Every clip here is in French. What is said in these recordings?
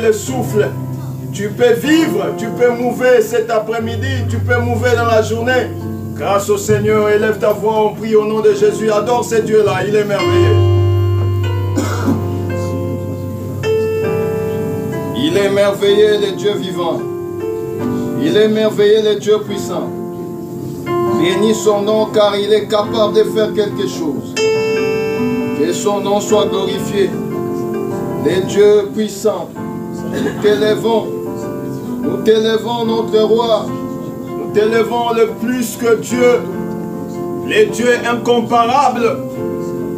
Le souffle, tu peux vivre, tu peux mouver cet après-midi, tu peux mouver dans la journée. Grâce au Seigneur, élève ta voix, on prie au nom de Jésus. Adore ce Dieu-là, il est merveilleux. Il est merveilleux, le Dieu vivant. Il est merveilleux, le Dieu puissant. Bénis son nom car il est capable de faire quelque chose. Que son nom soit glorifié. Le Dieu puissant. Nous t'élèvons notre roi, nous t'élèvons le plus que Dieu, le Dieu incomparable,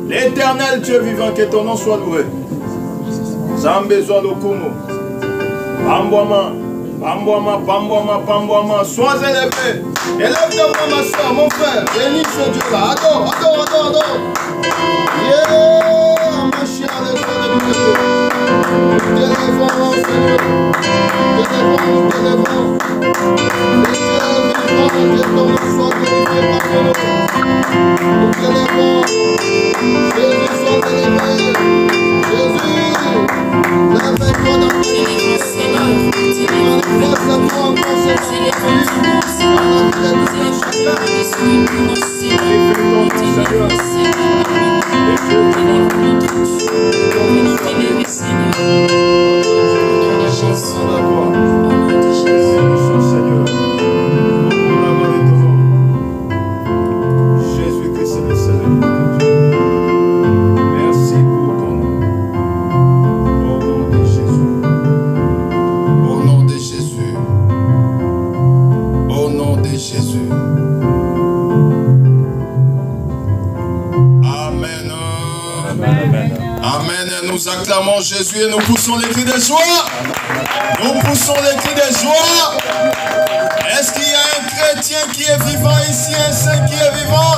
l'éternel Dieu vivant, que ton nom soit loué. Sans besoin de Kumo, Pambouama, sois élevé, élève-toi ma soeur, mon frère, bénis ce Dieu-là, adore. Yeah, ma chère, le Dieu de Dieu. T'élèvons, Seigneur. T'élèvons. Les dieux vivants, que ton nom soit glorifié par nous. Nous t'élèvons. Jésus soit élevé. Jésus, lève-toi dans ton nom, Seigneur. Manifeste à toi encore cette Jésus et nous poussons les cris de joie. Nous poussons les cris de joie. Est-ce qu'il y a un chrétien qui est vivant ici, un saint qui est vivant?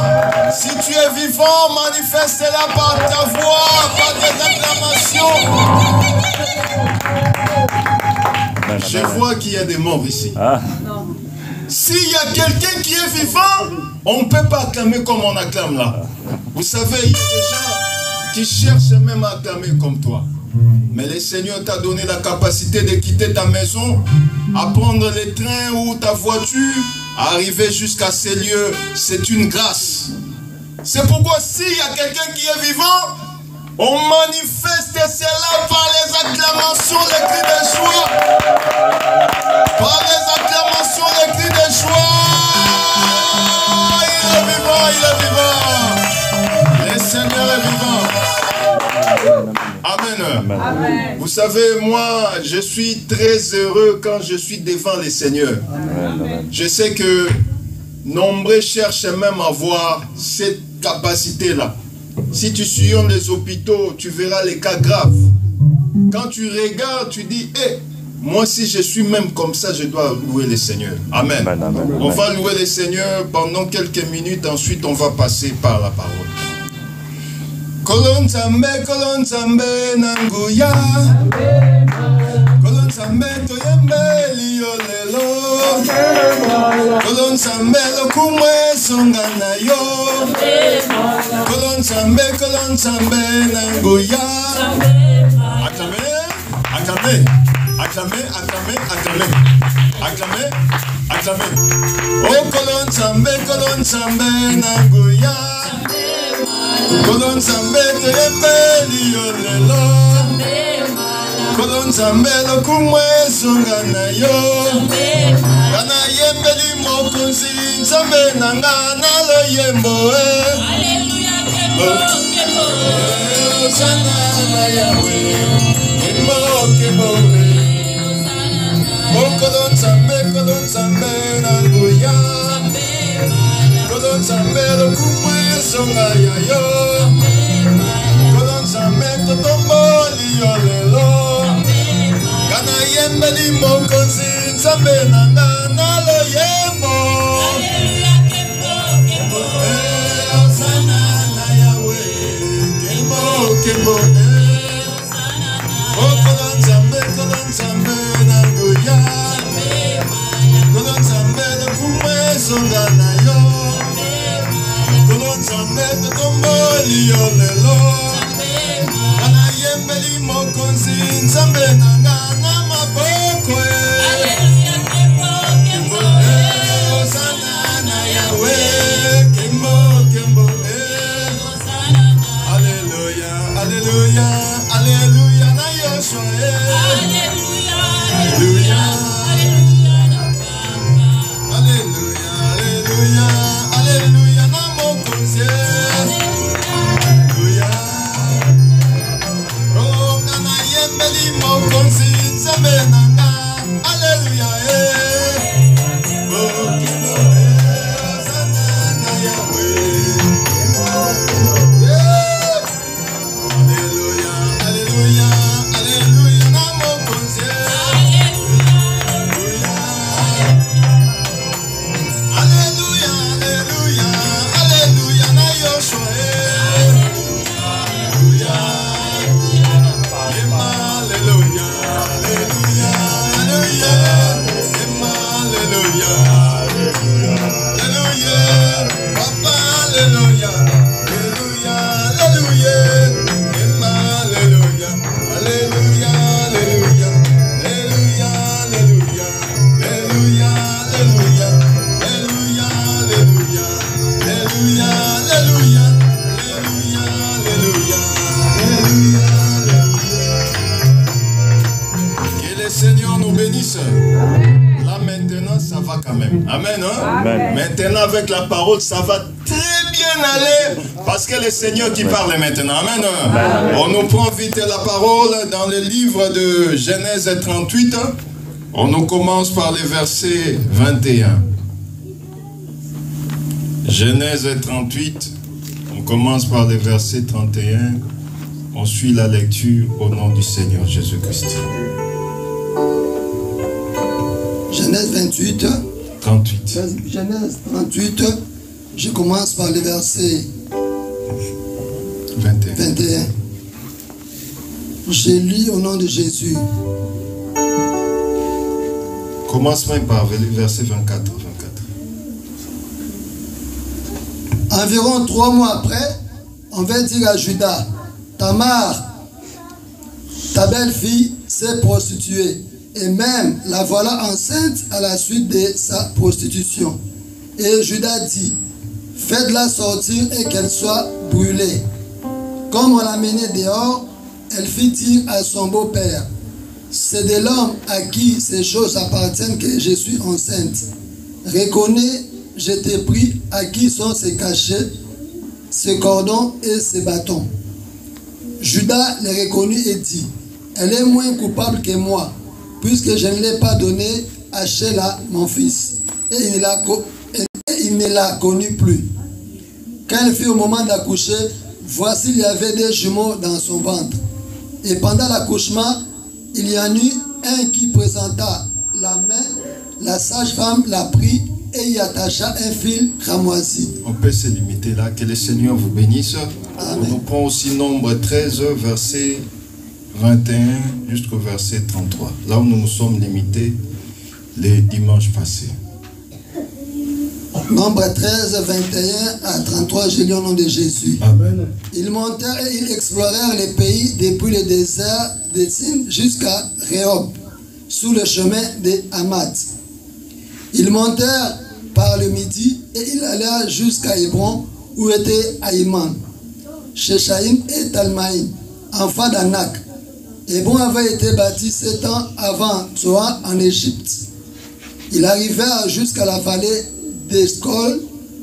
Si tu es vivant, manifeste-la par ta voix, par des acclamations. Je vois qu'il y a des morts ici. S'il y a quelqu'un qui est vivant, on ne peut pas acclamer comme on acclame là. Vous savez, il y a des gens qui cherchent même à acclamer comme toi. Mais le Seigneur t'a donné la capacité de quitter ta maison, à prendre les trains ou ta voiture, à arriver jusqu'à ces lieux. C'est une grâce. C'est pourquoi s'il y a quelqu'un qui est vivant, on manifeste cela par les acclamations, les cris de joie. Par les acclamations, les cris de joie. Il est vivant, il est vivant. Le Seigneur est vivant. Amen. Amen. Vous savez, moi, je suis très heureux quand je suis devant le Seigneur. Amen. Je sais que nombreux cherchent même à avoir cette capacité-là. Si tu sillonnes les hôpitaux, tu verras les cas graves. Quand tu regardes, tu dis, hé, moi si je suis même comme ça, je dois louer le Seigneur. Amen. Amen, amen. On va louer le Seigneur pendant quelques minutes, ensuite on va passer par la parole. Kolon Zambe nanguya. Kolon Zambe toyembe liolelo. Kolon Zambe lokumwe songana yo. Kolon Zambe nanguya. Acclamez, acclamez, acclamez, acclamez, acclamez, acclamez. Oh Kolon Zambe nanguya. Kolon Zambe toyembe liolelo. Kolon Zambe lokumwe songana yo. Kana yembe li mokunzi Zambe nanga nalo yembo. Alléluia kembo kembo. Sana na Yahweh. Kembo kembo. Oh Kolon Zambe nanguya. Kolon Zambe lokumwe songaya yo. Kolon Zambe totombo liolelo. Kana yembe li mokonzi Zambe nanga nalo yembo. Alléluia kembo kembo. Osana na Yahweh. Kembo kembo. Oh Kolon Zambe nanguya. Kolon Zambe lokumwe songana yo. Kolon Zambe totombo liolelo. Kana yembe li mokonzi Zambe nanga na maboko. Alléluia kembo kembo. Osana na Yahweh. Kembo kembo. Alléluia, alléluia, alléluia na Yoshua. Alléluia, alléluia, alléluia, alléluia, alléluia na mokonzi. Alléluia. Oh kana yembe li mokonzi Zambe nanga. Alléluia. Oh kembo. Osana na Yahweh. Alléluia, alléluia, alléluia na mokonzi. Alléluia, alléluia, alléluia na Yoshua. Alléluia, alléluia, alléluia, alléluia, alléluia, alléluia, Papa, alléluia, alléluia, alléluia, alléluia, alléluia, alléluia, alléluia, alléluia, alléluia, alléluia, alléluia, alléluia, alléluia, alléluia, alléluia. Que le Seigneur nous bénisse. Là maintenant ça va quand même. Amen, hein? Amen. Maintenant avec la parole ça va très bien aller parce que le Seigneur qui parle maintenant. Amen. Amen. On nous prend vite la parole dans le livre de Genèse 38. On nous commence par les versets 21. Genèse 38. On commence par les versets 31. On suit la lecture au nom du Seigneur Jésus-Christ. Genèse 28. 38. Genèse 38. Je commence par le verset 21. Je lis au nom de Jésus. Commence même par le verset 24. Environ 3 mois après, on va dire à Judas, Tamar, ta belle-fille, s'est prostituée. Et même la voilà enceinte à la suite de sa prostitution. Et Judas dit, faites-la sortir et qu'elle soit brûlée. Comme on l'a menée dehors, elle fit dire à son beau-père, c'est de l'homme à qui ces choses appartiennent que je suis enceinte. Reconnais, je t'ai pris, à qui sont ces cachets, ces cordons et ces bâtons. Judas les reconnut et dit, elle est moins coupable que moi, puisque je ne l'ai pas donnée à Sheila, mon fils. Et il ne la connut plus. Quand elle fut au moment d'accoucher, voici il y avait des jumeaux dans son ventre. Et pendant l'accouchement, il y en eut un qui présenta la main, la sage-femme la prit et y attacha un fil cramoisi. On peut se limiter là. Que le Seigneur vous bénisse. Amen. On nous prend aussi Nombre 13, verset 21 jusqu'au verset 33. Là où nous nous sommes limités les dimanches passés. Nombre 13, 21 à 33, je lis au nom de Jésus. Amen. Ils montèrent et ils explorèrent les pays depuis le désert de Tsin jusqu'à Rehob, sous le chemin de Hamath. Ils montèrent par le midi et ils allèrent jusqu'à Hébron, où était Aïman, Sheshaïm et Talmaïm, enfants d'Anak. Hébron avait été bâti 7 ans avant Tsoa en Égypte. Ils arrivèrent jusqu'à la vallée d'Escol,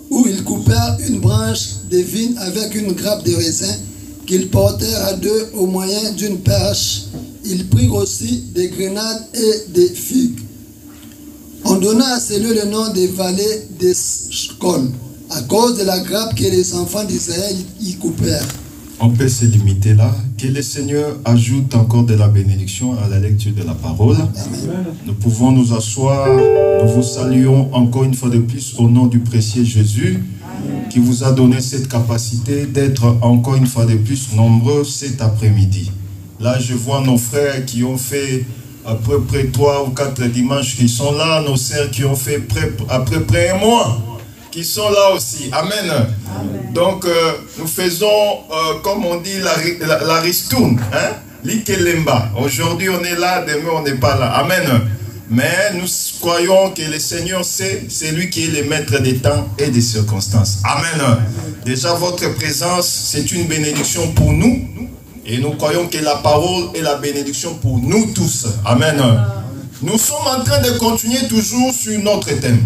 où ils coupèrent une branche de vigne avec une grappe de raisin qu'ils portèrent à deux au moyen d'une perche. Ils prirent aussi des grenades et des figues. On donna à ces lieux le nom des vallées d'Escol, à cause de la grappe que les enfants d'Israël y coupèrent. On peut se limiter là. Que le Seigneur ajoute encore de la bénédiction à la lecture de la parole. Amen. Nous pouvons nous asseoir. Nous vous saluons encore une fois de plus au nom du précieux Jésus, qui vous a donné cette capacité d'être encore une fois de plus nombreux cet après-midi. Là, je vois nos frères qui ont fait à peu près 3 ou 4 dimanches qui sont là, nos sœurs qui ont fait à peu près 1 mois, qui sont là aussi. Amen. Amen. Donc, nous faisons, comme on dit, la ristourne. Hein? L'ikelemba. Aujourd'hui, on est là, demain, on n'est pas là. Amen. Mais nous croyons que le Seigneur sait, c'est lui qui est le maître des temps et des circonstances. Amen. Déjà, votre présence, c'est une bénédiction pour nous. Et nous croyons que la parole est la bénédiction pour nous tous. Amen. Nous sommes en train de continuer toujours sur notre thème.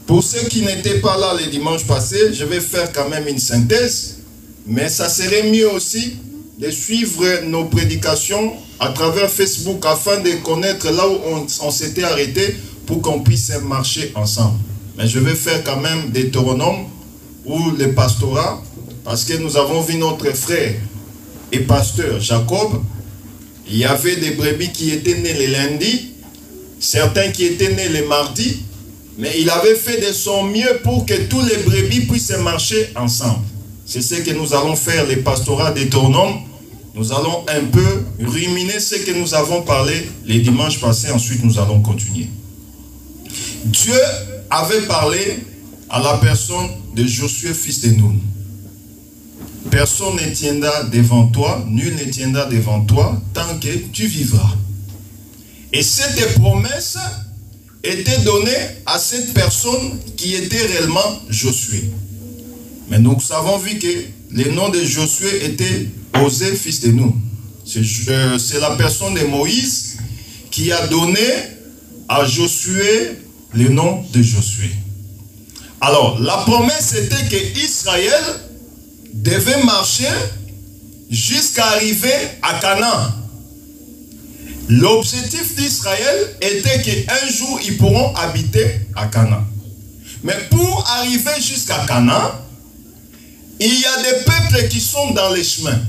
Pour ceux qui n'étaient pas là les dimanches passés, je vais faire quand même une synthèse. Mais ça serait mieux aussi de suivre nos prédications à travers Facebook afin de connaître là où on s'était arrêté pour qu'on puisse marcher ensemble. Mais je vais faire quand même des Deutéronomes ou le pastorat parce que nous avons vu notre frère et pasteur Jacob. Il y avait des brebis qui étaient nées le lundi, certains qui étaient nés le mardi, mais il avait fait de son mieux pour que tous les brebis puissent marcher ensemble. C'est ce que nous allons faire, les pastorats des Deutéronomes. Nous allons un peu ruminer ce que nous avons parlé les dimanches passés, ensuite nous allons continuer. Dieu avait parlé à la personne de Josué, fils de Nun. Personne ne tiendra devant toi, nul ne tiendra devant toi, tant que tu vivras. Et cette promesse était donnée à cette personne qui était réellement Josué. Mais nous avons vu que le nom de Josué était Osée, fils de Nun. C'est la personne de Moïse qui a donné à Josué le nom de Josué. Alors, la promesse était que Israël devait marcher jusqu'à arriver à Canaan. L'objectif d'Israël était qu'un jour, ils pourront habiter à Canaan. Mais pour arriver jusqu'à Canaan, il y a des peuples qui sont dans les chemins.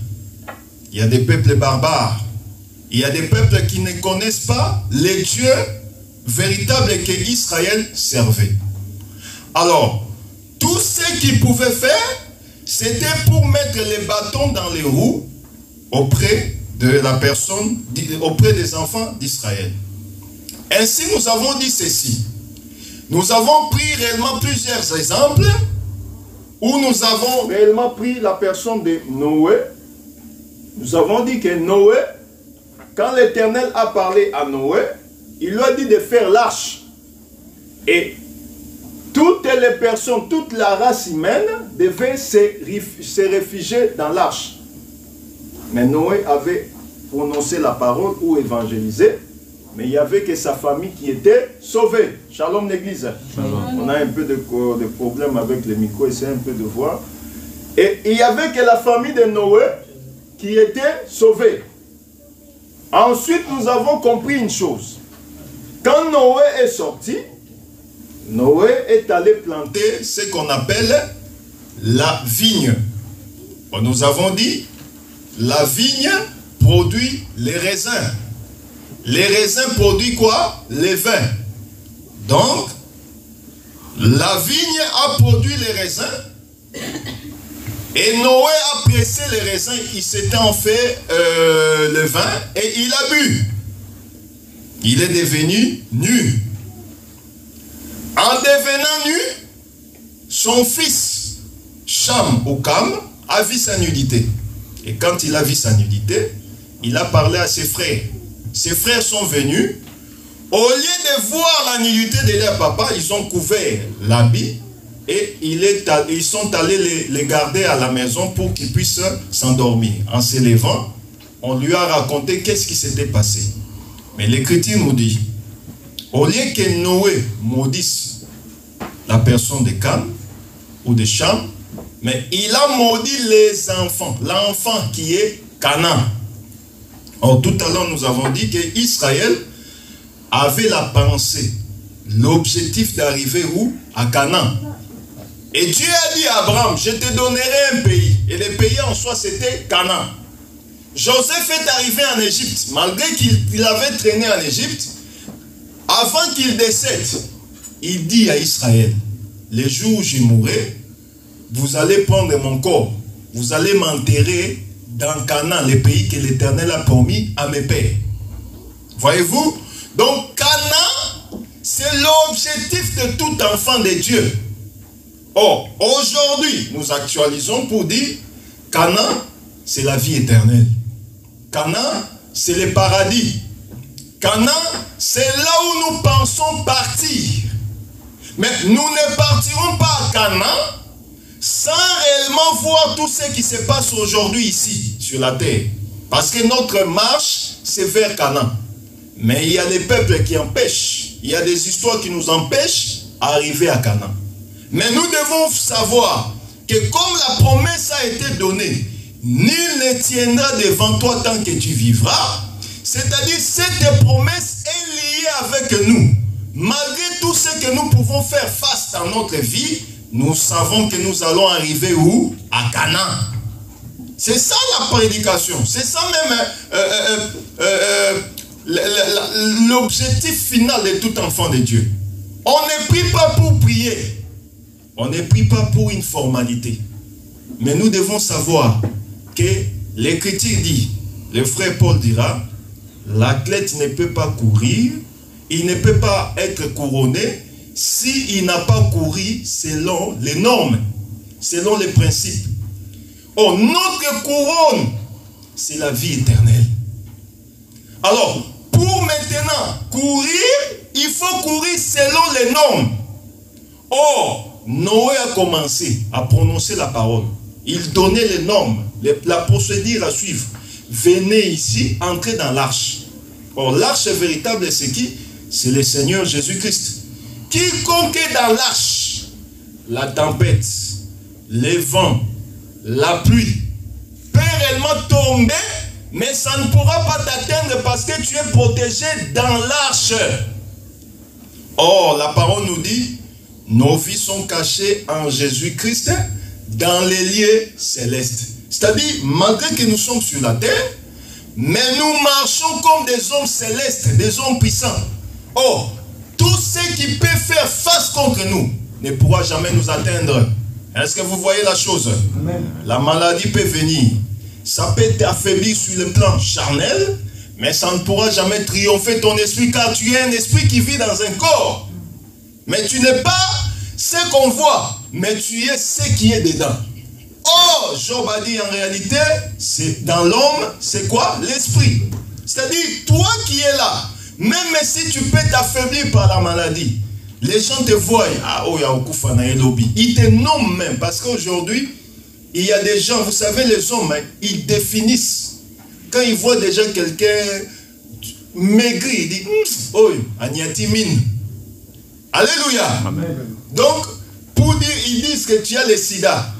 il y a des peuples barbares, il y a des peuples qui ne connaissent pas les dieux véritables que Israël servait. Alors, tout ce qu'ils pouvaient faire, c'était pour mettre les bâtons dans les roues auprès de la personne, auprès des enfants d'Israël. Ainsi, nous avons dit ceci. Nous avons pris réellement plusieurs exemples où nous avons réellement pris la personne de Noé. Nous avons dit que Noé, quand l'Éternel a parlé à Noé, il lui a dit de faire l'arche. Et toutes les personnes, toute la race humaine devait se réfugier dans l'arche. Mais Noé avait prononcé la parole ou évangélisé, mais il n'y avait que sa famille qui était sauvée. Shalom l'église. On a un peu de problème avec les micros, essayez un peu de voir. Et il n'y avait que la famille de Noé qui était sauvée. Ensuite, nous avons compris une chose. Quand Noé est sorti, Noé est allé planter ce qu'on appelle la vigne. Nous avons dit, la vigne produit les raisins. Les raisins produisent quoi? Les vins. Donc, la vigne a produit les raisins. Et Noé a pressé les raisins. Il s'était en fait le vin et il a bu. Il est devenu nu. En devenant nu, son fils, Cham ou Cam, a vu sa nudité. Et quand il a vu sa nudité, il a parlé à ses frères. Ses frères sont venus. Au lieu de voir la nudité de leur papa, ils ont couvert l'habit et ils sont allés les garder à la maison pour qu'ils puissent s'endormir. En se levant, on lui a raconté qu'est-ce qui s'était passé. Mais l'Écriture nous dit, au lieu que Noé maudisse la personne de Cam ou de Cham, mais il a maudit les enfants, l'enfant qui est Canaan. Or, tout à l'heure, nous avons dit qu'Israël avait la pensée, l'objectif d'arriver où? À Canaan. Et Dieu a dit à Abraham, je te donnerai un pays. Et le pays en soi, c'était Canaan. Joseph est arrivé en Égypte, malgré qu'il avait traîné en Égypte. Avant qu'il décède, il dit à Israël, les jours où je mourrai, vous allez prendre mon corps, vous allez m'enterrer dans Canaan, le pays que l'Éternel a promis à mes pères. Voyez-vous? Donc Canaan, c'est l'objectif de tout enfant de Dieu. Or, aujourd'hui, nous actualisons pour dire, Canaan, c'est la vie éternelle. Canaan, c'est le paradis. Canaan, c'est là où nous pensons partir. Mais nous ne partirons pas à Canaan sans réellement voir tout ce qui se passe aujourd'hui ici, sur la terre. Parce que notre marche, c'est vers Canaan. Mais il y a des peuples qui empêchent. Il y a des histoires qui nous empêchent d'arriver à Canaan. Mais nous devons savoir que comme la promesse a été donnée, nul ne tiendra devant toi tant que tu vivras. C'est-à-dire, cette promesse est liée avec nous. Malgré tout ce que nous pouvons faire face dans notre vie, nous savons que nous allons arriver où? À Canaan. C'est ça la prédication. C'est ça même l'objectif final de tout enfant de Dieu. On ne prie pas pour prier. On ne prie pas pour une formalité. Mais nous devons savoir que l'Écriture dit, le frère Paul dira, l'athlète ne peut pas courir, il ne peut pas être couronné s'il n'a pas couru selon les normes, selon les principes. Oh, notre couronne, c'est la vie éternelle. Alors, pour maintenant courir, il faut courir selon les normes. Or, Noé a commencé à prononcer la parole. Il donnait les normes, la procédure à suivre. Venez ici, entrez dans l'arche. Or, l'arche véritable, c'est qui? C'est le Seigneur Jésus-Christ. Quiconque est dans l'arche, la tempête, les vents, la pluie, peut réellement tomber, mais ça ne pourra pas t'atteindre parce que tu es protégé dans l'arche. Or, la parole nous dit, nos vies sont cachées en Jésus-Christ dans les lieux célestes. C'est-à-dire, malgré que nous sommes sur la terre, mais nous marchons comme des hommes célestes, des hommes puissants. Or, tout ce qui peut faire face contre nous ne pourra jamais nous atteindre. Est-ce que vous voyez la chose? Amen. La maladie peut venir. Ça peut t'affaiblir sur le plan charnel, mais ça ne pourra jamais triompher ton esprit, car tu es un esprit qui vit dans un corps. Mais tu n'es pas ce qu'on voit, mais tu es ce qui est dedans. Oh, Job a dit en réalité, c'est dans l'homme, c'est quoi? L'esprit. C'est-à-dire, toi qui es là, même si tu peux t'affaiblir par la maladie, les gens te voient, ah, oh, ils te nomment même, parce qu'aujourd'hui, il y a des gens, vous savez, les hommes, ils définissent. Quand ils voient déjà quelqu'un maigri, ils disent, oh, agnatimine. Alléluia. Amen. Donc, pour dire, ils disent que tu as le sida.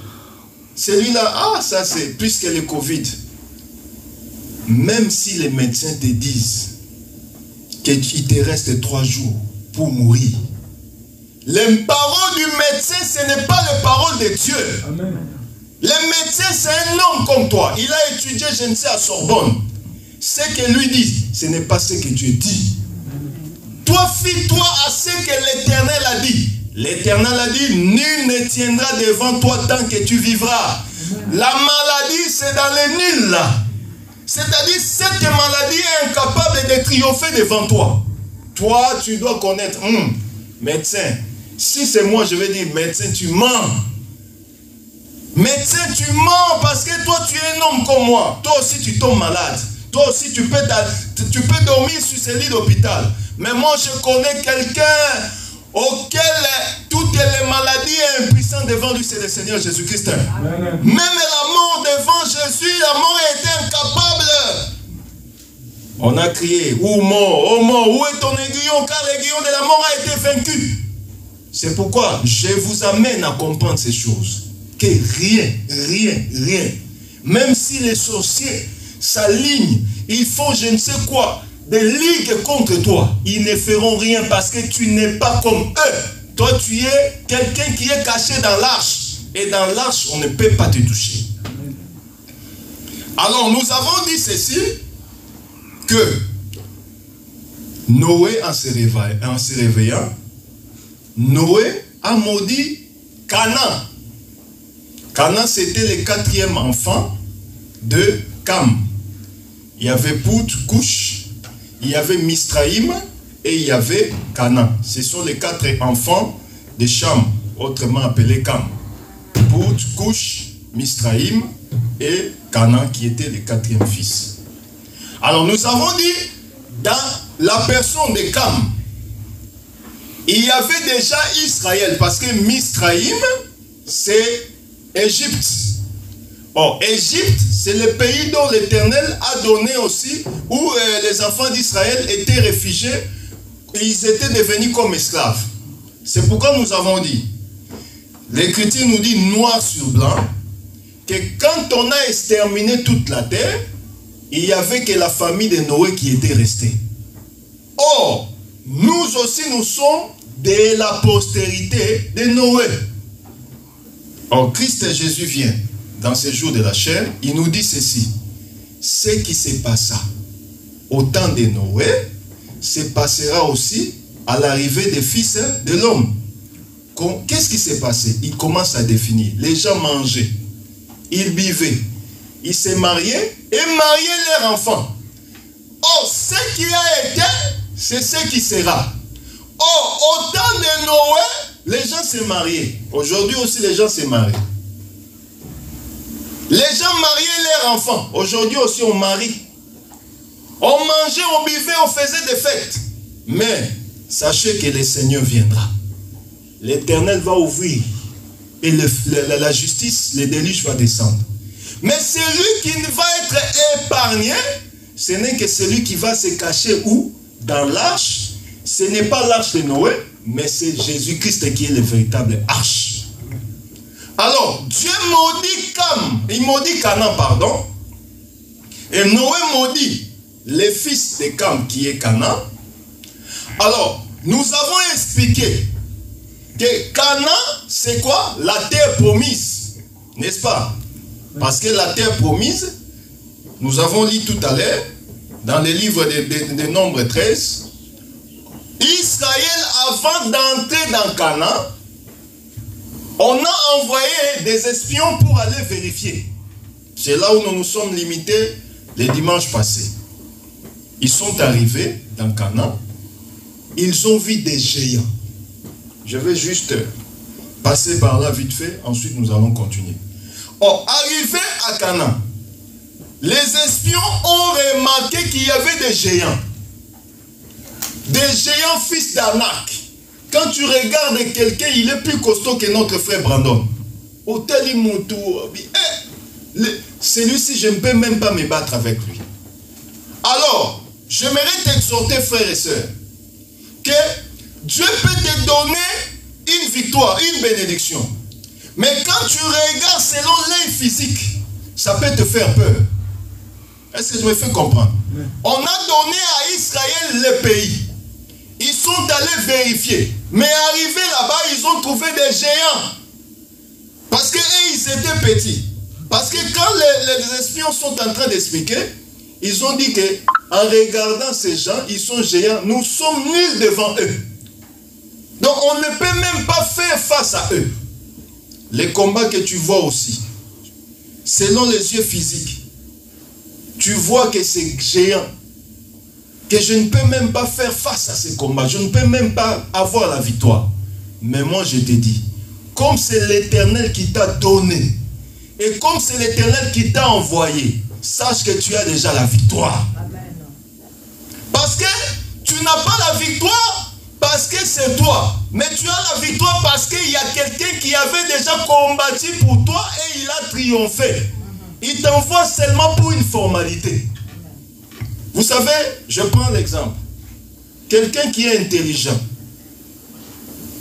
Celui-là, ah, ça c'est plus que le Covid. Même si les médecins te disent qu'il te reste 3 jours pour mourir, les paroles du médecin, ce n'est pas les paroles de Dieu. Amen. Le médecin, c'est un homme comme toi. Il a étudié, je ne sais, à Sorbonne. Ce que lui dit, ce n'est pas ce que Dieu dit. Toi, fie-toi à ce que l'Éternel a dit. L'Éternel a dit, nul ne tiendra devant toi tant que tu vivras. La maladie, c'est dans le nul là. C'est-à-dire, cette maladie est incapable de triompher devant toi. Toi, tu dois connaître, médecin. Si c'est moi, je vais dire, médecin, tu mens. Médecin, tu mens parce que toi, tu es un homme comme moi. Toi aussi, tu tombes malade. Toi aussi, tu peux dormir sur ce lit d'hôpital. Mais moi, je connais quelqu'un auquel toutes les maladies sont impuissantes devant lui, c'est le Seigneur Jésus-Christ. Même la mort devant Jésus, la mort était incapable. On a crié, ô mort, où est ton aiguillon? Car l'aiguillon de la mort a été vaincu. C'est pourquoi je vous amène à comprendre ces choses. Que rien, même si les sorciers s'alignent, ils font je ne sais quoi, des ligues contre toi, ils ne feront rien parce que tu n'es pas comme eux. Toi, tu es quelqu'un qui est caché dans l'arche. Et dans l'arche, on ne peut pas te toucher. Alors, nous avons dit ceci, que Noé, en se réveillant, Noé a maudit Canaan. Canaan, c'était le 4e enfant de Cam. Il y avait Pout, Couche, il y avait Misraïm et il y avait Canaan. Ce sont les 4 enfants de Cham, autrement appelés Cam. Pout, Couche, Misraïm et Canaan qui était le 4e fils. Alors nous avons dit, dans la personne de Cam, il y avait déjà Israël, parce que Misraïm, c'est Égypte. Or, Égypte, c'est le pays dont l'Éternel a donné aussi, où les enfants d'Israël étaient réfugiés, et ils étaient devenus comme esclaves. C'est pourquoi nous avons dit, l'Écriture nous dit noir sur blanc, que quand on a exterminé toute la terre, il n'y avait que la famille de Noé qui était restée. Or, nous aussi, nous sommes de la postérité de Noé. Or, Christ Jésus vient dans ces jours de la chair, il nous dit ceci. Ce qui se passa au temps de Noé, se passera aussi à l'arrivée des fils de l'homme. Qu'est-ce qui s'est passé? Il commence à définir. Les gens mangeaient, ils buvaient, ils se mariaient et mariaient leurs enfants. Or, ce qui a été, c'est ce qui sera. Or, au temps de Noé, les gens se mariaient. Aujourd'hui aussi, les gens se marient. Les gens mariaient leurs enfants. Aujourd'hui aussi, on marie. On mangeait, on buvait, on faisait des fêtes. Mais, sachez que le Seigneur viendra. L'Éternel va ouvrir. Et la justice, le déluge va descendre. Mais celui qui va être épargné, ce n'est que celui qui va se cacher où? Dans l'arche. Ce n'est pas l'arche de Noé, mais c'est Jésus-Christ qui est le véritable arche. Alors, Dieu maudit Cam, il maudit Canaan, pardon. Et Noé maudit les fils de Cam qui est Canaan. Alors, nous avons expliqué que Canaan, c'est quoi? La terre promise, n'est-ce pas? Parce que la terre promise, nous avons lu tout à l'heure, dans le livre de Nombres 13, Israël, avant d'entrer dans Canaan, on a envoyé des espions pour aller vérifier. C'est là où nous nous sommes limités les dimanches passés. Ils sont arrivés dans Canaan, ils ont vu des géants. Je vais juste passer par là vite fait, ensuite nous allons continuer. Oh, arrivé à Canaan, les espions ont remarqué qu'il y avait des géants. Des géants fils d'Anak. Quand tu regardes quelqu'un, il est plus costaud que notre frère Brandon. Celui-ci, je ne peux même pas me battre avec lui. Alors, j'aimerais t'exhorter, frères et sœurs, que Dieu peut te donner une victoire, une bénédiction. Mais quand tu regardes selon l'œil physique, ça peut te faire peur. Est-ce que je me fais comprendre? On a donné à Israël le pays. Ils sont allés vérifier. Mais arrivés là-bas, ils ont trouvé des géants. Parce que eux, ils étaient petits. Parce que quand les espions sont en train d'expliquer, ils ont dit que en regardant ces gens, ils sont géants. Nous sommes nuls devant eux. Donc on ne peut même pas faire face à eux. Les combats que tu vois aussi, selon les yeux physiques, tu vois que c'est géant. Que je ne peux même pas faire face à ces combats. Je ne peux même pas avoir la victoire. Mais moi je te dis, comme c'est l'Éternel qui t'a donné, et comme c'est l'Éternel qui t'a envoyé, sache que tu as déjà la victoire. Amen. Parce que tu n'as pas la victoire parce que c'est toi. Mais tu as la victoire parce qu'il y a quelqu'un qui avait déjà combattu pour toi et il a triomphé. Il t'envoie seulement pour une formalité. Vous savez, je prends l'exemple. Quelqu'un qui est intelligent.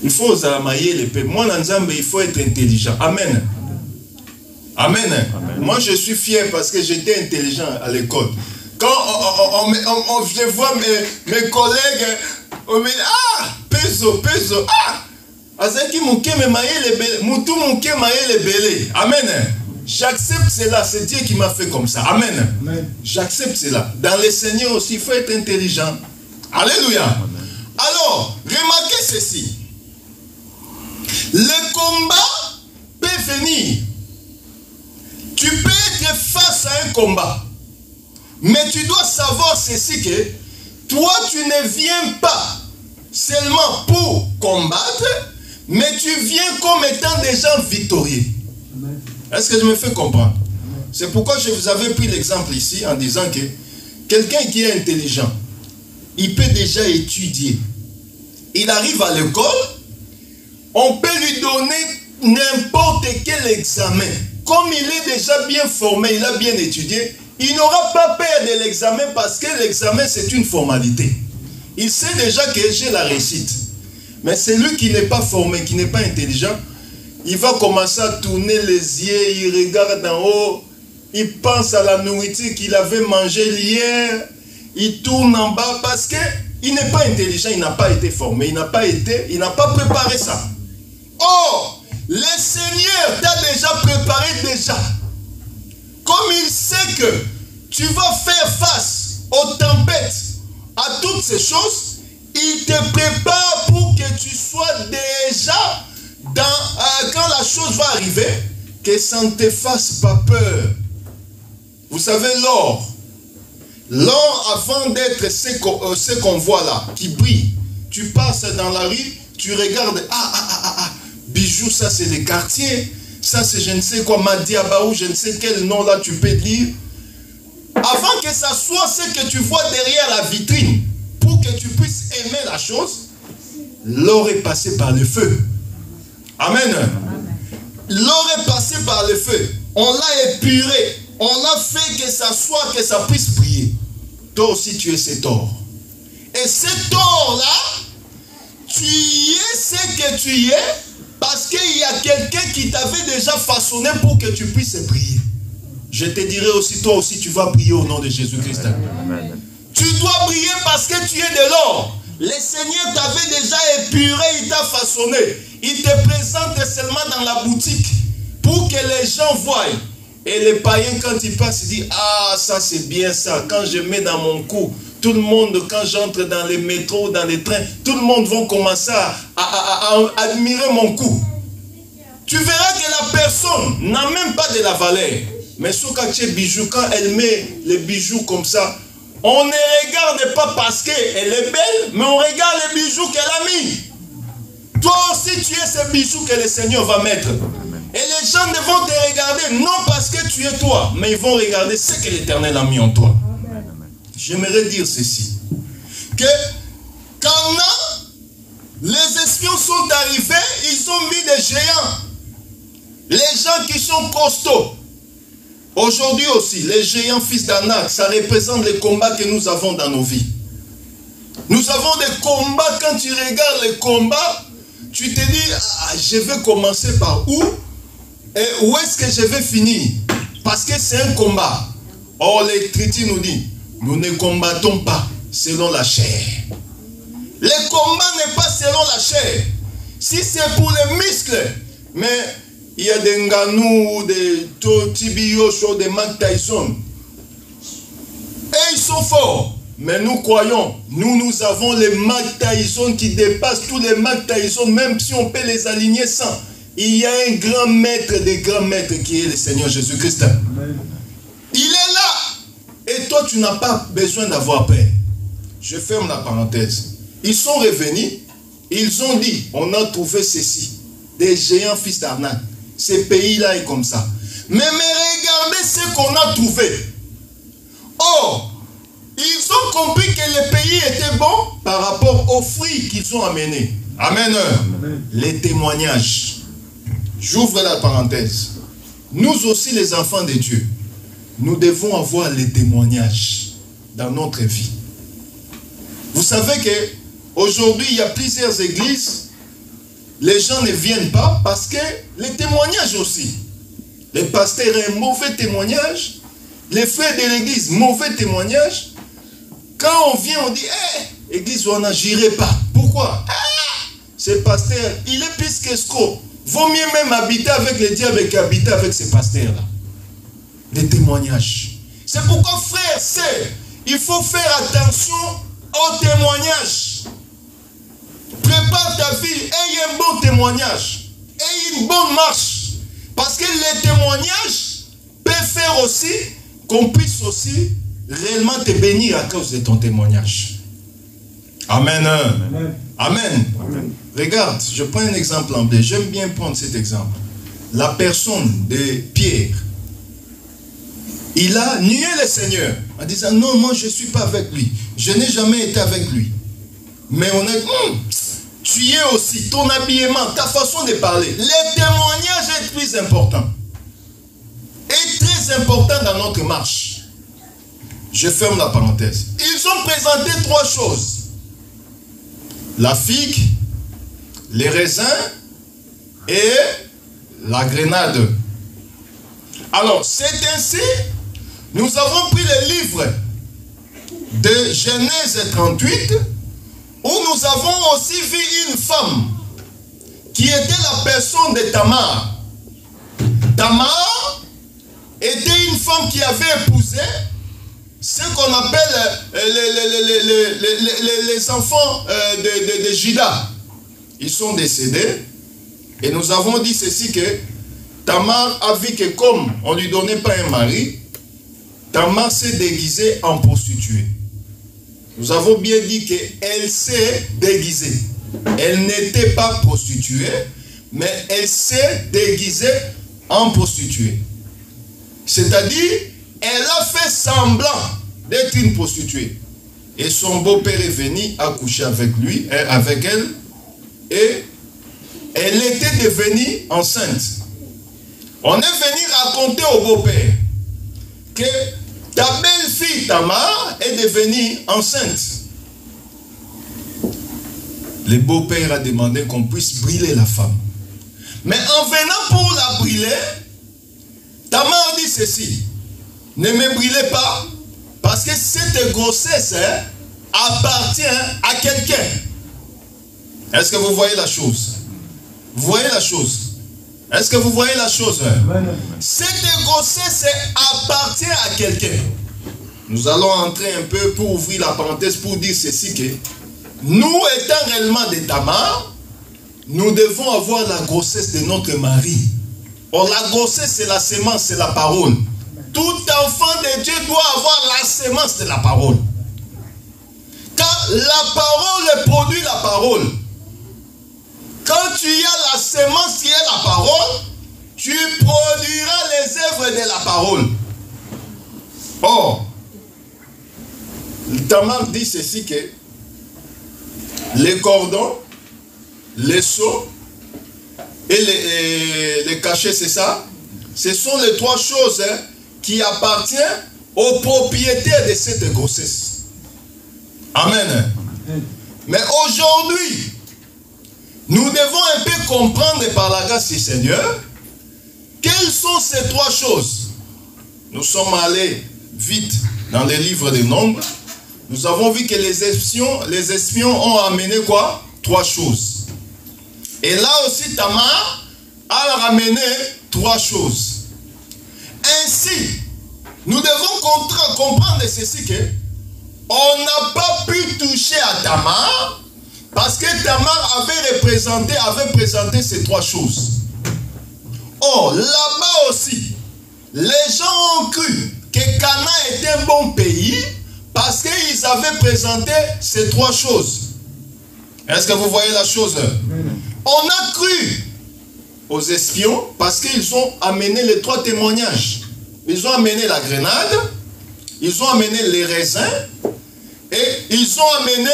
Il faut zamailler les paix. Moi, dans Nzambe, il faut être intelligent. Amen. Amen. Amen. Moi, je suis fier parce que j'étais intelligent à l'école. Quand je vois mes collègues, on me dit, ah, peso, ah, azaki mouke me maye le belé, moutou mouke maye le belé. Amen. J'accepte cela, c'est Dieu qui m'a fait comme ça. Amen. Amen. J'accepte cela. Dans le Seigneur aussi, il faut être intelligent. Alléluia. Amen. Alors, remarquez ceci. Le combat peut venir. Tu peux être face à un combat. Mais tu dois savoir ceci que toi, tu ne viens pas seulement pour combattre, mais tu viens comme étant des gens victorieux. Est-ce que je me fais comprendre? C'est pourquoi je vous avais pris l'exemple ici en disant que quelqu'un qui est intelligent, il peut déjà étudier. Il arrive à l'école, on peut lui donner n'importe quel examen. Comme il est déjà bien formé, il a bien étudié, il n'aura pas peur de l'examen parce que l'examen c'est une formalité. Il sait déjà que j'ai la réussite. Mais celui qui n'est pas formé, qui n'est pas intelligent, il va commencer à tourner les yeux, il regarde en haut, il pense à la nourriture qu'il avait mangée hier, il tourne en bas parce qu'il n'est pas intelligent, il n'a pas été formé, il n'a pas préparé ça. Or, le Seigneur t'a déjà préparé déjà. Comme il sait que tu vas faire face aux tempêtes, à toutes ces choses, il te prépare pour que tu sois déjà quand la chose va arriver, que ça ne te fasse pas peur. Vous savez, l'or, avant d'être ce qu'on voit là, qui brille, tu passes dans la rue, tu regardes, bijoux, ça c'est les quartiers, ça c'est je ne sais quoi, Madiabaou, je ne sais quel nom là tu peux dire. Avant que ça soit ce que tu vois derrière la vitrine, pour que tu puisses aimer la chose, l'or est passé par le feu. Amen. L'or est passé par le feu. On l'a épuré. On a fait que ça soit, que ça puisse briller. Toi aussi tu es cet or. Et cet or là, tu y es ce que tu es parce qu'il y a quelqu'un qui t'avait déjà façonné pour que tu puisses briller. Je te dirai aussi, toi aussi tu vas briller au nom de Jésus-Christ. Tu dois briller parce que tu es de l'or. Le Seigneur t'avait déjà épuré, il t'a façonné. Il te présente seulement dans la boutique pour que les gens voient. Et les païens, quand ils passent, ils disent, ah, ça c'est bien ça. Quand je mets dans mon cou, tout le monde, quand j'entre dans les métros, dans les trains, tout le monde va commencer à admirer mon cou. Tu verras que la personne n'a même pas de la valeur. Mais sur les bijoux, quand elle met les bijoux comme ça, on ne regarde pas parce qu'elle est belle, mais on regarde les bijoux qu'elle a mis. Toi aussi, tu es ce bijou que le Seigneur va mettre. Et les gens ne vont te regarder, non parce que tu es toi, mais ils vont regarder ce que l'Éternel a mis en toi. J'aimerais dire ceci, que quand les espions sont arrivés, ils ont mis des géants. Les gens qui sont costauds. Aujourd'hui aussi, les géants fils d'Anak, ça représente les combats que nous avons dans nos vies. Nous avons des combats, quand tu regardes les combats, tu te dis, ah, je vais commencer par où? Et où est-ce que je vais finir? Parce que c'est un combat. Or, l'Écriture nous dit, nous ne combattons pas selon la chair. Le combat n'est pas selon la chair. Si c'est pour les muscles, mais il y a des Ngannou, des Tibio, des Mike Tyson. Et ils sont forts. Mais nous croyons, nous avons les Mike Tyson qui dépassent tous les Mike Tyson, même si on peut les aligner sans. Il y a un grand maître des grands maîtres qui est le Seigneur Jésus-Christ. Il est là. Et toi, tu n'as pas besoin d'avoir peur. Je ferme la parenthèse. Ils sont revenus. Ils ont dit, on a trouvé ceci. Des géants fils d'Arnaque. Ces pays-là est comme ça. Mais regardez ce qu'on a trouvé. Or, ils ont compris que le pays était bon par rapport aux fruits qu'ils ont amenés. Amen. Amen. Les témoignages. J'ouvre la parenthèse. Nous aussi, les enfants de Dieu, nous devons avoir les témoignages dans notre vie. Vous savez que aujourd'hui, il y a plusieurs églises. Les gens ne viennent pas parce que les témoignages aussi. Les pasteurs ont un mauvais témoignage. Les frères de l'église, mauvais témoignage. Quand on vient, on dit, hey, église, on n'agirait pas. Pourquoi? Ce pasteur, il est plus qu'escroc. Vaut mieux même habiter avec les diables qu'habiter avec ces pasteurs-là. Les témoignages. C'est pourquoi, frère, sœur, il faut faire attention aux témoignages. Prépare ta vie, aie un bon témoignage. Aie une bonne marche. Parce que les témoignages peuvent faire aussi qu'on puisse aussi réellement te bénir à cause de ton témoignage. Amen. Amen. Amen. Amen. Regarde, je prends un exemple en blé. J'aime bien prendre cet exemple. La personne de Pierre, il a nié le Seigneur en disant, non, moi je ne suis pas avec lui. Je n'ai jamais été avec lui. Mais on a dit, tu es aussi, ton habillement, ta façon de parler. Le témoignage est plus important. Et très important dans notre marche. Je ferme la parenthèse. Ils ont présenté trois choses. La figue, les raisins et la grenade. Alors, c'est ainsi, nous avons pris le livre de Genèse 38, où nous avons aussi vu une femme qui était la personne de Tamar. Tamar était une femme qui avait épousé ce qu'on appelle les enfants de Juda. Ils sont décédés. Et nous avons dit ceci que Tamar a vu que comme on ne lui donnait pas un mari, Tamar s'est déguisée en prostituée. Nous avons bien dit qu'elle s'est déguisée. Elle n'était pas prostituée, mais elle s'est déguisée en prostituée. C'est-à-dire, elle a fait semblant d'être une prostituée. Et son beau-père est venu accoucher avec lui, avec elle, et elle était devenue enceinte. On est venu raconter au beau-père que ta belle-fille Tamar est devenue enceinte. Le beau-père a demandé qu'on puisse brûler la femme. Mais en venant pour la brûler, Tamar dit ceci: ne me brûlez pas, parce que cette grossesse appartient à quelqu'un. Est-ce que vous voyez la chose? Vous voyez la chose? Est-ce que vous voyez la chose? Cette grossesse appartient à quelqu'un. Nous allons entrer un peu pour ouvrir la parenthèse pour dire ceci que nous étant réellement des Tamar, nous devons avoir la grossesse de notre mari. Or la grossesse c'est la sémence, c'est la parole. Tout enfant de Dieu doit avoir la sémence de la parole. Car la parole produit la parole. Quand tu as la sémence qui est la parole, tu produiras les œuvres de la parole. Or, Tamar dit ceci que les cordons, les seaux et les cachets, c'est ça? Ce sont les trois choses qui appartiennent aux propriétaires de cette grossesse. Amen. Mais aujourd'hui, nous devons un peu comprendre par la grâce du Seigneur quelles sont ces trois choses. Nous sommes allés vite dans les livres des Nombres. Nous avons vu que les espions ont amené quoi? Trois choses. Et là aussi, Tamar a ramené trois choses. Ainsi, nous devons comprendre ceci que on n'a pas pu toucher à Tamar parce que Tamar avait présenté ces trois choses. Or, là-bas aussi, les gens ont cru que Canaan était un bon pays parce qu'ils avaient présenté ces trois choses. Est-ce que vous voyez la chose? On a cru aux espions parce qu'ils ont amené les trois témoignages. Ils ont amené la grenade, ils ont amené les raisins et ils ont amené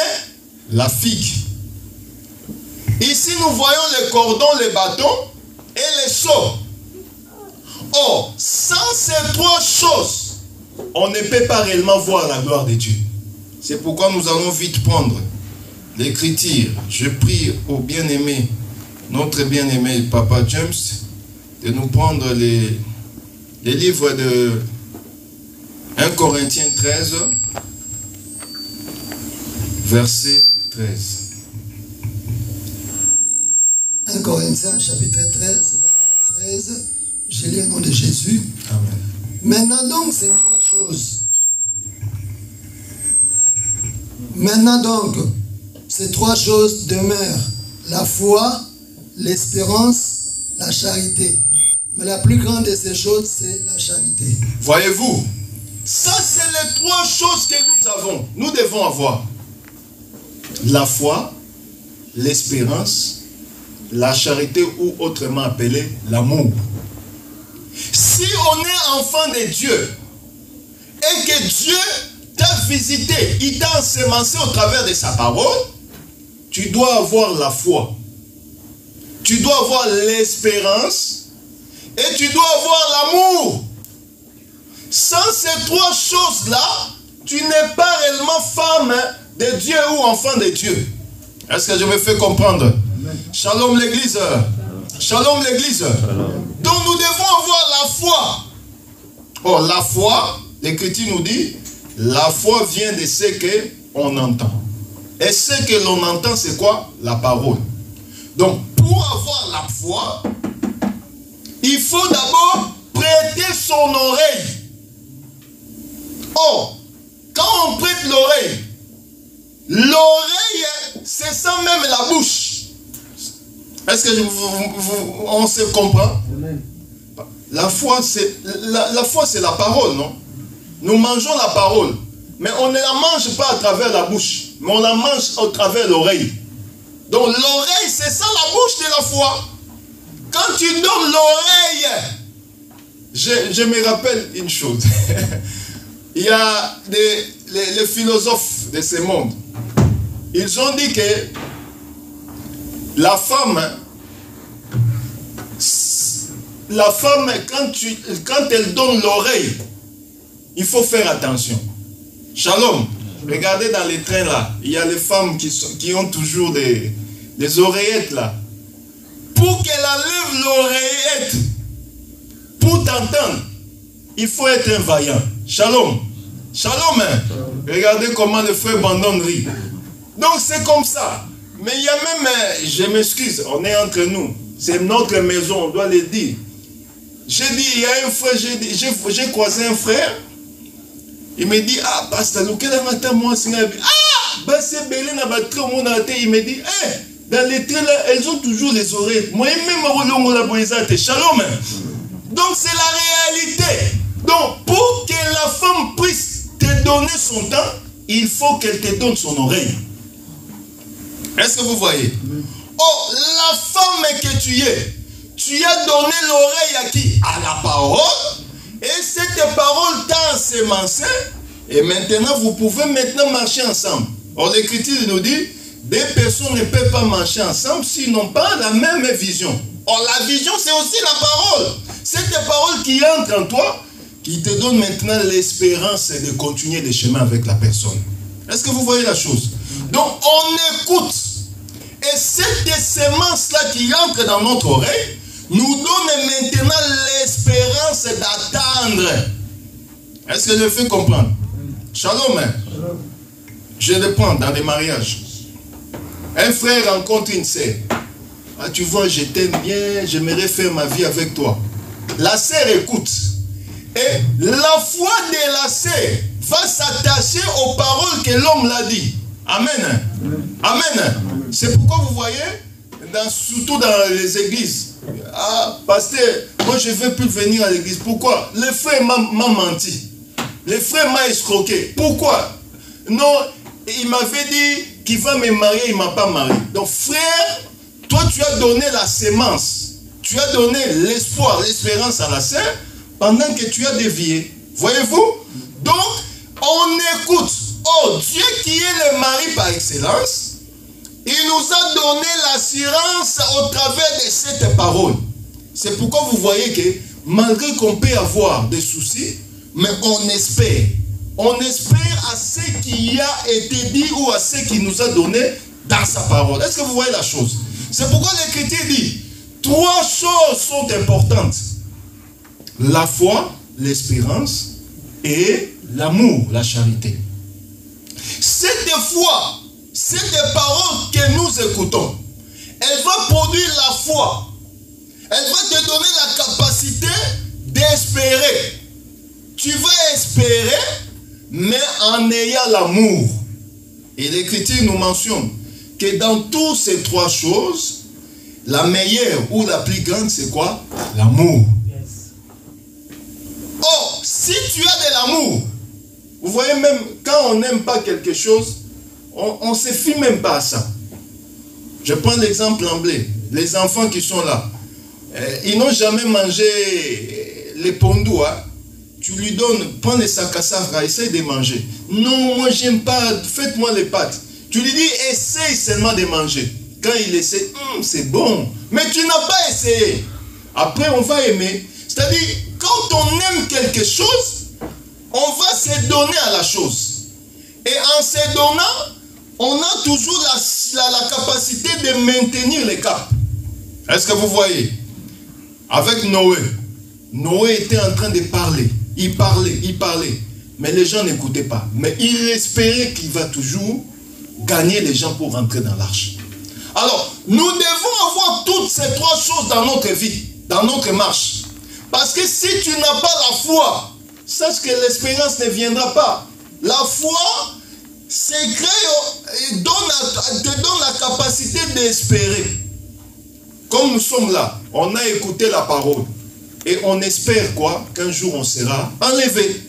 la figue. Ici, nous voyons les cordons, les bâtons et les seaux. Or, sans ces trois choses, on ne peut pas réellement voir la gloire de Dieu. C'est pourquoi nous allons vite prendre l'écriture. Je prie au bien-aimé, notre bien-aimé Papa James, de nous prendre les livres de 1 Corinthiens 13, verset 13. 1 Corinthiens chapitre 13, j'ai lu au nom de Jésus. Amen. Maintenant donc, ces trois choses. Maintenant donc, ces trois choses demeurent la foi, l'espérance, la charité. Mais la plus grande de ces choses, c'est la charité. Voyez-vous, ça c'est les trois choses que nous avons. Nous devons avoir la foi, l'espérance, la charité ou autrement appelé l'amour. Si on est enfant de Dieu et que Dieu t'a visité, il t'a ensemencé au travers de sa parole, tu dois avoir la foi, tu dois avoir l'espérance et tu dois avoir l'amour. Sans ces trois choses-là, tu n'es pas réellement femme de Dieu ou enfant de Dieu. Est-ce que je me fais comprendre? Amen. Shalom l'église. Shalom l'église. Donc nous devons avoir la foi. Or la foi, l'Écriture nous dit, la foi vient de ce qu'on entend. Et ce que l'on entend, c'est quoi? La parole. Donc pour avoir la foi, il faut d'abord prêter son oreille. Or, quand on prête l'oreille, c'est ça même la bouche. Est-ce que on se comprend? La foi, c'est la parole, non? Nous mangeons la parole, mais on ne la mange pas à travers la bouche, mais on la mange à travers l'oreille. Donc l'oreille, c'est ça la bouche de la foi. Quand tu donnes l'oreille, je me rappelle une chose. Il y a les philosophes de ce monde. Ils ont dit que la femme, quand elle donne l'oreille, il faut faire attention. Shalom. Regardez dans les trains là, il y a les femmes qui ont toujours des oreillettes là. Pour qu'elle enlève l'oreillette, pour t'entendre, il faut être un vaillant. Shalom. Shalom. Hein? Regardez comment le frère Bandon rit. Donc c'est comme ça. Mais il y a même, je m'excuse, on est entre nous. c'est notre maison, on doit le dire. J'ai dit, il y a un frère, j'ai croisé un frère. Il me dit, ah, pasteur, lequel matin, moi, c'est ah, c'est belé, n'a pas très au monde. Il me dit, dans les traits là, elles ont toujours les oreilles. Moi, même la boisate, shalom. Donc, c'est la réalité. Donc, pour que la femme puisse te donner son temps, il faut qu'elle te donne son oreille. Est-ce que vous voyez? Oh, la femme que tu es, tu as donné l'oreille à qui? À la parole. Et cette parole t'a ensemencé. Et maintenant, vous pouvez maintenant marcher ensemble. Or, l'Écriture nous dit, des personnes ne peuvent pas marcher ensemble s'ils n'ont pas la même vision. Or, la vision, c'est aussi la parole. Cette parole qui entre en toi, qui te donne maintenant l'espérance de continuer le chemin avec la personne. Est-ce que vous voyez la chose? Donc, on écoute. Et cette semence-là qui entre dans notre oreille, nous donne maintenant l'espérance d'attendre. Est-ce que je fais comprendre? Shalom. Je le prends dans les mariages. Un frère rencontre une sœur. Ah, tu vois, je t'aime bien, j'aimerais faire ma vie avec toi. La sœur écoute. Et la foi de la sœur va s'attacher aux paroles que l'homme l'a dit. Amen. Amen. C'est pourquoi vous voyez, surtout dans les églises, ah, pasteur, moi je ne veux plus venir à l'église. Pourquoi? Le frère m'a menti. Le frère m'a escroqué. Pourquoi? Non, il m'avait dit qu'il va me marier, il ne m'a pas marié. Donc frère, toi tu as donné la sémence. Tu as donné l'espoir, l'espérance à la sœur pendant que tu as dévié. Voyez-vous? Donc, on écoute. Oh, Dieu qui est le mari par excellence, il nous a donné l'assurance au travers de cette parole. C'est pourquoi vous voyez que malgré qu'on peut avoir des soucis, mais on espère. On espère à ce qui a été dit ou à ce qu'il nous a donné dans sa parole. Est-ce que vous voyez la chose? C'est pourquoi l'Écriture dit, 3 choses sont importantes. La foi, l'espérance et l'amour, la charité. Cette foi, cette parole que nous écoutons, elle va produire la foi. Elle va te donner la capacité d'espérer. Tu vas espérer, mais en ayant l'amour. Et l'Écriture nous mentionne que dans toutes ces 3 choses, la meilleure ou la plus grande, c'est quoi? L'amour. Oh, si tu as de l'amour, vous voyez même, quand on n'aime pas quelque chose, on ne se fie même pas à ça. Je prends l'exemple anglais. Les enfants qui sont là, ils n'ont jamais mangé les pondous. Hein? Tu lui donnes, prends les sacs à savre, essaye de manger. Non, moi j'aime pas, faites-moi les pâtes. Tu lui dis, essaye seulement de manger. Quand il essaie, c'est bon. Mais tu n'as pas essayé. Après, on va aimer. C'est-à-dire, quand on aime quelque chose, on va se donner à la chose. Et en se donnant, on a toujours la capacité de maintenir les caps. Est-ce que vous voyez? Avec Noé. Noé était en train de parler. Il parlait. Mais les gens n'écoutaient pas. Mais il espérait qu'il va toujours gagner les gens pour rentrer dans l'arche. Alors, nous devons avoir toutes ces 3 choses dans notre vie, dans notre marche. Parce que si tu n'as pas la foi, sache que l'espérance ne viendra pas. La foi, c'est créé, te donne la capacité d'espérer. Comme nous sommes là, on a écouté la parole. Et on espère quoi? Qu'un jour on sera enlevé.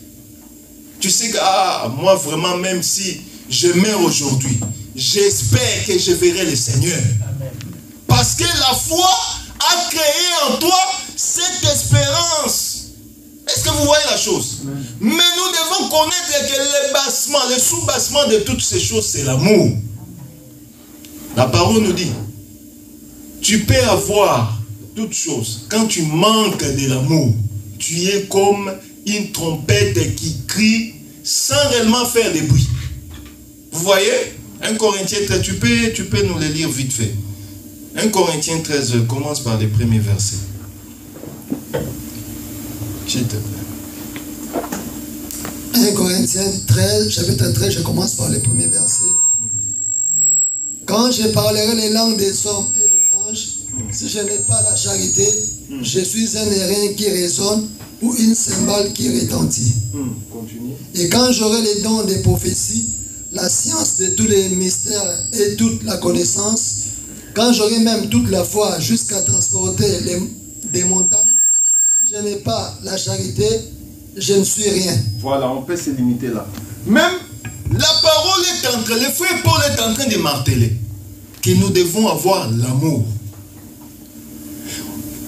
Tu sais que, moi vraiment, même si je meurs aujourd'hui, j'espère que je verrai le Seigneur. Amen. Parce que la foi a créé en toi cette espérance. Est-ce que vous voyez la chose? Amen. Mais nous devons connaître que le bassement, le sous-bassement de toutes ces choses, c'est l'amour. La parole nous dit, tu peux avoir toutes choses. Quand tu manques de l'amour, tu es comme une trompette qui crie sans réellement faire de bruit. Vous voyez? 1 Corinthiens 13, tu peux nous le lire vite fait. 1 Corinthiens 13 commence par les premiers versets. S'il te plaît. 1 Corinthiens 13, chapitre 13, je commence par les premiers versets. Quand je parlerai les langues des hommes et des anges, Si je n'ai pas la charité, je suis un airain qui résonne ou une cymbale qui retentit. Continue. Et quand j'aurai les dons des prophéties, la science de tous les mystères et toute la connaissance, quand j'aurai même toute la foi jusqu'à transporter des montagnes, si je n'ai pas la charité, je ne suis rien. Voilà, on peut se limiter là. Même la parole est en train, le frère Paul est en train de marteler que nous devons avoir l'amour.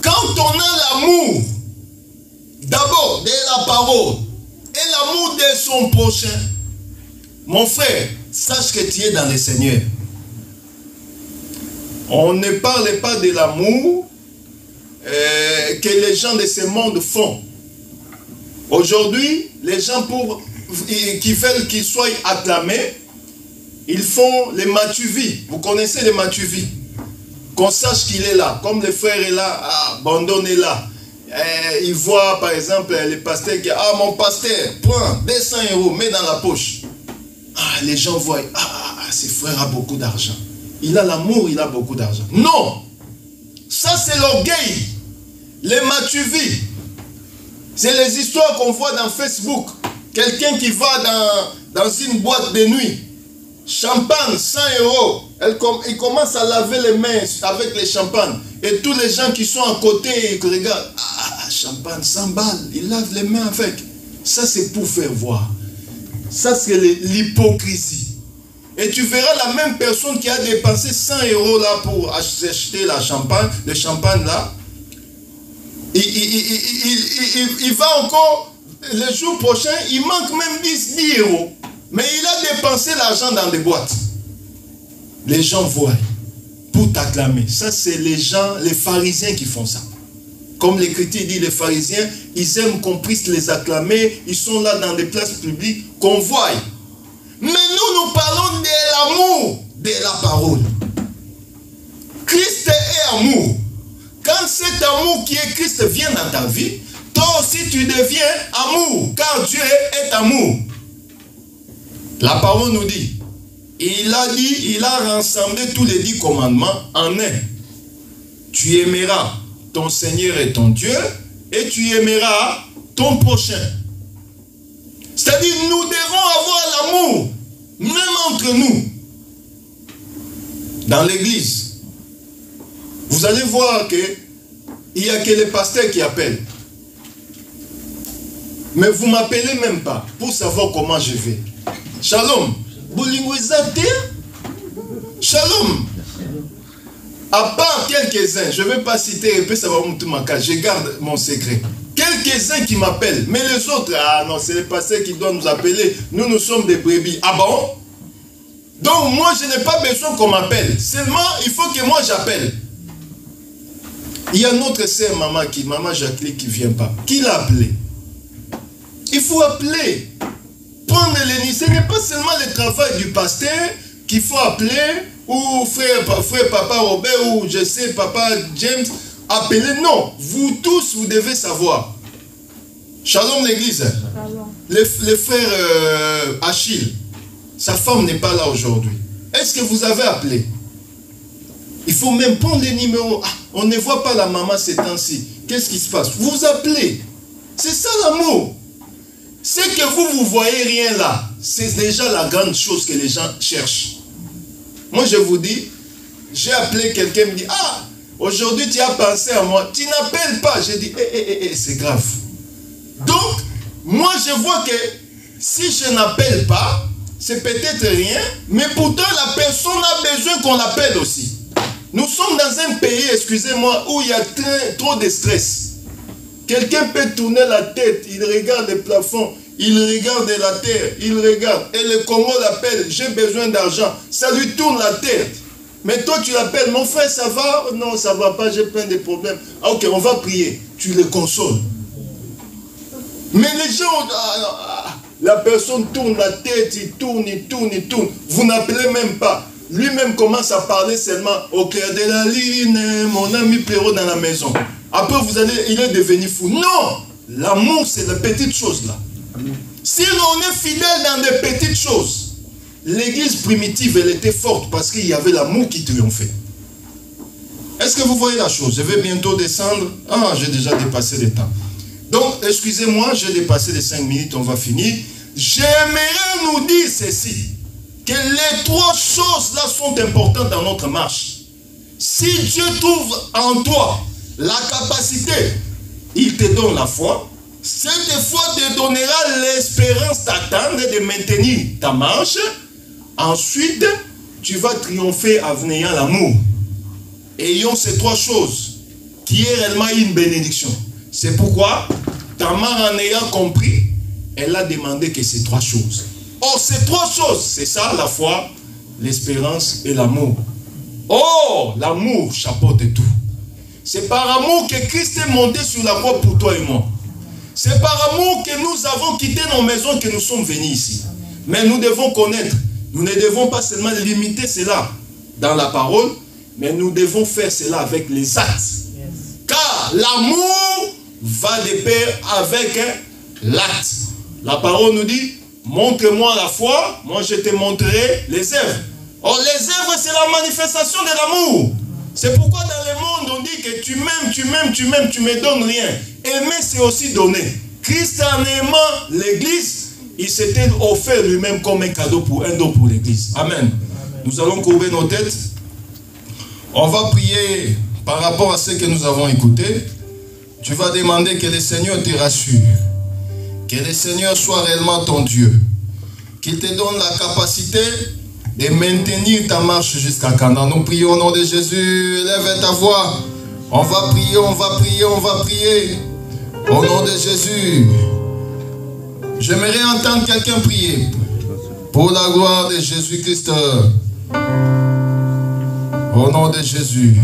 Quand on a l'amour, d'abord de la parole et l'amour de son prochain, mon frère, sache que tu es dans le Seigneur. On ne parle pas de l'amour que les gens de ce monde font. Aujourd'hui, les gens qui veulent qu'ils soient acclamés, ils font les matuvis. Vous connaissez les matuvis? Qu'on sache qu'il est là. Comme le frère est là, Bandon est là. Il voit par exemple le pasteur qui mon pasteur, prends 200 €, mets dans la poche. Les gens voient, ce frère a beaucoup d'argent. Il a l'amour, il a beaucoup d'argent. Non! Ça c'est l'orgueil. Les matuvis. C'est les histoires qu'on voit dans Facebook. Quelqu'un qui va dans une boîte de nuit. Champagne, 100 €. Il commence à laver les mains avec les champagnes. Et tous les gens qui sont à côté, ils regardent. Champagne, 100 balles. Il lave les mains avec. Ça, c'est pour faire voir. Ça, c'est l'hypocrisie. Et tu verras la même personne qui a dépensé 100 € là pour acheter le champagne là. Il va encore, le jour prochain, il manque même 10 €. Mais il a dépensé l'argent dans des boîtes. Les gens voient pour t'acclamer. Ça, c'est les gens, les pharisiens qui font ça. Comme l'Écriture dit, les pharisiens, ils aiment qu'on puisse les acclamer. Ils sont là dans des places publiques, qu'on voie. Mais nous parlons de l'amour de la parole. Christ est amour. Quand cet amour qui est Christ vient dans ta vie, toi aussi tu deviens amour, car Dieu est amour. La parole nous dit, il a rassemblé tous les 10 commandements en un. Tu aimeras ton Seigneur et ton Dieu, et tu aimeras ton prochain. C'est-à-dire, nous devons avoir l'amour, même entre nous, dans l'église. Vous allez voir qu'il n'y a que les pasteurs qui appellent. Mais vous ne m'appelez même pas pour savoir comment je vais. Shalom. Shalom. À part quelques-uns, je ne vais pas citer, je garde mon secret. Quelques-uns qui m'appellent, mais les autres, non, c'est les pasteurs qui doivent nous appeler. Nous sommes des brebis. Ah bon? Donc moi, je n'ai pas besoin qu'on m'appelle. Seulement, il faut que moi j'appelle. Il y a notre sœur, maman Jacqueline, qui ne vient pas. Qui l'a appelé? Il faut appeler. Prendre les nids. Ce n'est pas seulement le travail du pasteur qu'il faut appeler, ou frère papa Robert, ou je sais, papa James, appeler. Non, vous tous, vous devez savoir. Shalom l'église. Le frère Achille, sa femme n'est pas là aujourd'hui. Est-ce que vous avez appelé? Il faut même prendre les numéros. On ne voit pas la maman ces temps-ci. Qu'est-ce qui se passe? Vous appelez. C'est ça l'amour. C'est que vous voyez rien là. C'est déjà la grande chose que les gens cherchent. Moi, je vous dis, j'ai appelé quelqu'un, me dit, aujourd'hui tu as pensé à moi. Tu n'appelles pas. J'ai dit, c'est grave. Donc, moi, je vois que si je n'appelle pas, c'est peut-être rien, mais pourtant la personne a besoin qu'on l'appelle aussi. Nous sommes dans un pays, excusez-moi, où il y a trop de stress. Quelqu'un peut tourner la tête, il regarde le plafond, il regarde la terre, il regarde. Et le Congo l'appelle, j'ai besoin d'argent. Ça lui tourne la tête. Mais toi, tu l'appelles, mon frère, ça va? Non, ça ne va pas, j'ai plein de problèmes. Ok, on va prier. Tu le consoles. Mais les gens, la personne tourne la tête, il tourne. Vous n'appelez même pas. Lui-même commence à parler seulement au clair de la lune, mon ami Pierrot dans la maison. Après, il est devenu fou. Non! L'amour, c'est la petite chose là. Si on est fidèle dans des petites choses, l'église primitive, elle était forte parce qu'il y avait l'amour qui triomphait. Est-ce que vous voyez la chose? Je vais bientôt descendre. Ah, j'ai déjà dépassé le temps. Donc, excusez-moi, j'ai dépassé les 5 minutes, on va finir. J'aimerais nous dire ceci, que les 3 choses-là sont importantes dans notre marche. Si Dieu trouve en toi la capacité, il te donne la foi. Cette foi te donnera l'espérance d'attendre et de maintenir ta marche. Ensuite, tu vas triompher en ayant l'amour. Ayons ces 3 choses qui est réellement une bénédiction. C'est pourquoi Tamar, en ayant compris, elle a demandé que ces 3 choses. Or, ces 3 choses, c'est ça, la foi, l'espérance et l'amour. Oh, l'amour chapeaute tout. C'est par amour que Christ est monté sur la croix pour toi et moi. C'est par amour que nous avons quitté nos maisons, que nous sommes venus ici. Mais nous devons connaître, nous ne devons pas seulement limiter cela dans la parole, mais nous devons faire cela avec les actes. Car l'amour va de pair avec l'acte. La parole nous dit, montre-moi la foi, moi je te montrerai les œuvres. Or les œuvres, c'est la manifestation de l'amour. C'est pourquoi dans le monde on dit que tu m'aimes, tu m'aimes, tu m'aimes, tu me donnes rien. Aimer, c'est aussi donner. Christ, en aimant l'église, il s'était offert lui-même comme un cadeau pour un don pour l'église. Amen. Nous allons courber nos têtes. On va prier par rapport à ce que nous avons écouté. Tu vas demander que le Seigneur te rassure. Que le Seigneur soit réellement ton Dieu. Qu'il te donne la capacité de maintenir ta marche jusqu'à Canaan. Nous prions au nom de Jésus. Lève ta voix. On va prier, on va prier, on va prier. Au nom de Jésus. J'aimerais entendre quelqu'un prier. Pour la gloire de Jésus-Christ. Au nom de Jésus.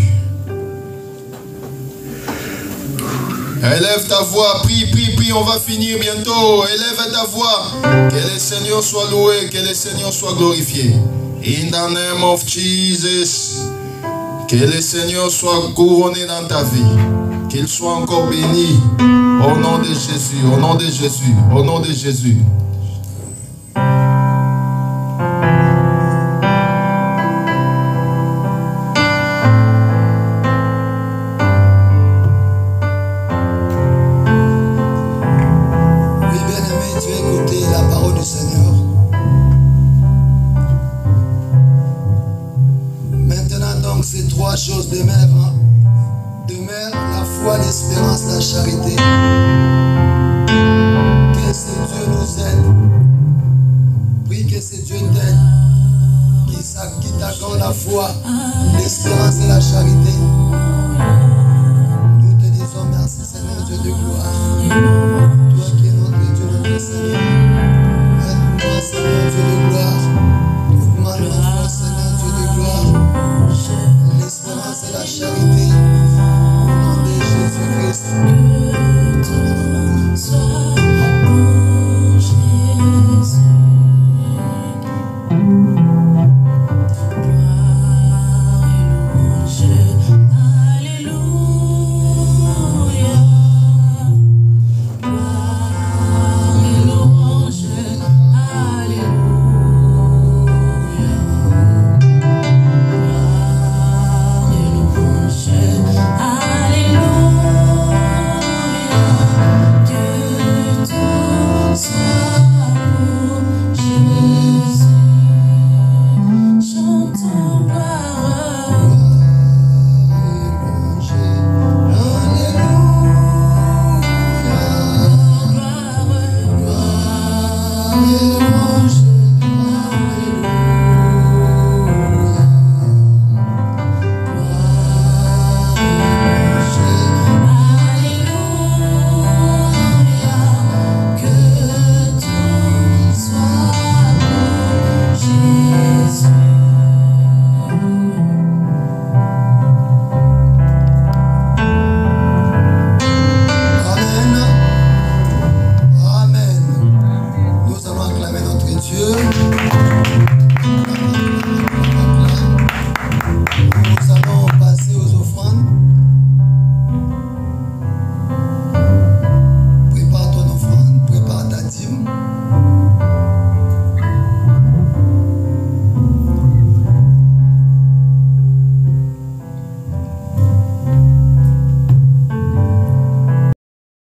Élève ta voix, prie, prie, prie, on va finir bientôt. Élève ta voix. Que le Seigneur soit loué, que le Seigneur soit glorifié. In the name of Jesus. Que le Seigneur soit couronné dans ta vie. Qu'il soit encore béni. Au nom de Jésus, au nom de Jésus, au nom de Jésus. Chose demeure la foi, l'espérance, la charité. Que ce Dieu nous aide. Prie que ce Dieu t'aide. Qui t'accorde la foi, l'espérance et la charité. Nous te disons merci Seigneur Dieu de gloire. Toi qui es notre Dieu, notre Seigneur. Aide-moi Seigneur Dieu de gloire.